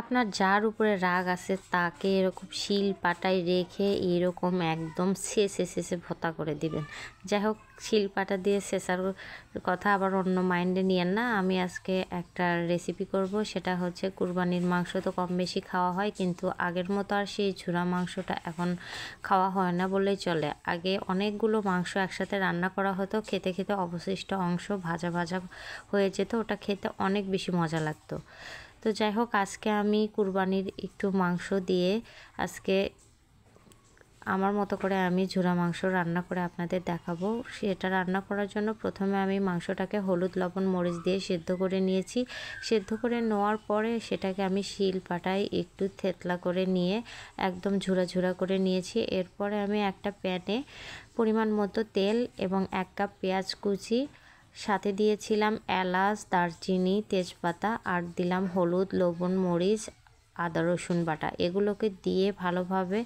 আপনার যার উপরে রাগ আছে তাকে এরকম শিল পাটায় রেখে এরকম একদম শেষে ভোঁতা করে দিবেন। যাই হোক, শিল পাটা দিয়ে শেষার কথা আবার অন্য মাইন্ডে নিয়েন না। আমি আজকে একটা রেসিপি করব, সেটা হচ্ছে কুরবানির মাংস তো কম বেশি খাওয়া হয়, কিন্তু আগের মতো আর সেই ঝুরা মাংসটা এখন খাওয়া হয় না বললেই চলে। আগে অনেকগুলো মাংস একসাথে রান্না করা হতো, খেতে খেতে অবশিষ্ট অংশ ভাজা ভাজা হয়ে যেত, ওটা খেতে অনেক বেশি মজা লাগতো। তো যাই হোক, আজকে আমি কুরবানির একটু মাংস দিয়ে আজকে আমার মতো করে আমি ঝুরা মাংস রান্না করে আপনাদের দেখাবো। সেটা রান্না করার জন্য প্রথমে আমি মাংসটাকে হলুদ লবণ মরিচ দিয়ে সেদ্ধ করে নিয়েছি। সেদ্ধ করে নেওয়ার পরে সেটাকে আমি শিল পাটায় একটু থেতলা করে নিয়ে একদম ঝুরা ঝুরা করে নিয়েছি। এরপরে আমি একটা প্যানে পরিমাণ মতো তেল এবং 1 কাপ পেঁয়াজ কুচি, সাথে দিয়েছিলাম এলাচ, দারচিনি, তেজপাতা, আর দিলাম হলুদ লবণ মরিচ, আদা রসুন বাটা। এগুলোকে দিয়ে ভালোভাবে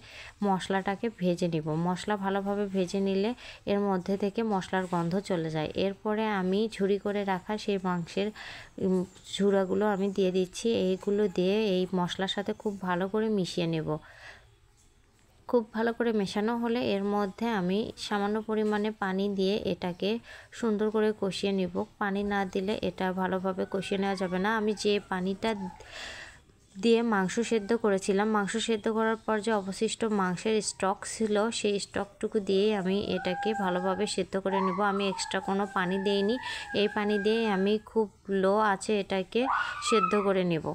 মশলাটাকে ভেজে নিব। মশলা ভালোভাবে ভেজে নিলে এর মধ্যে থেকে মশলার গন্ধ চলে যায়। এরপরে আমি ঝুরি করে রাখা সেই মাংসের ঝুরাগুলো আমি দিয়ে দিচ্ছি। এইগুলো দিয়ে এই মশলার সাথে খুব ভালো করে মিশিয়ে নেব। খুব ভালো করে মেশানো হলে এর মধ্যে আমি সামান্য পরিমাণে পানি দিয়ে এটাকে সুন্দর করে কষিয়ে নেব। পানি না দিলে এটা ভালোভাবে কষিয়ে নেওয়া যাবে না। আমি যে পানিটা দিয়ে মাংস সেদ্ধ করেছিলাম, মাংস সেদ্ধ করার পর যে অবশিষ্ট মাংসের স্টক ছিল, সেই স্টকটুকু দিয়েই আমি এটাকে ভালোভাবে সেদ্ধ করে নেব। আমি এক্সট্রা কোনো পানি দেইনি। এই পানি দিয়ে আমি খুব লো আঁচে এটাকে সেদ্ধ করে নেব।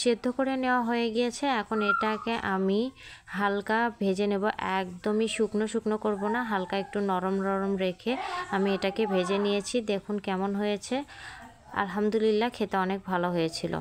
সেদ্ধ করে নেওয়া হয়ে গিয়েছে। এখন এটাকে আমি হালকা ভেজে নেব। একদমই শুকনো শুকনো করব না, হালকা একটু নরম নরম রেখে আমি এটাকে ভেজে নিয়েছি। দেখুন কেমন হয়েছে। আলহামদুলিল্লাহ, খেতে অনেক ভালো হয়েছিল।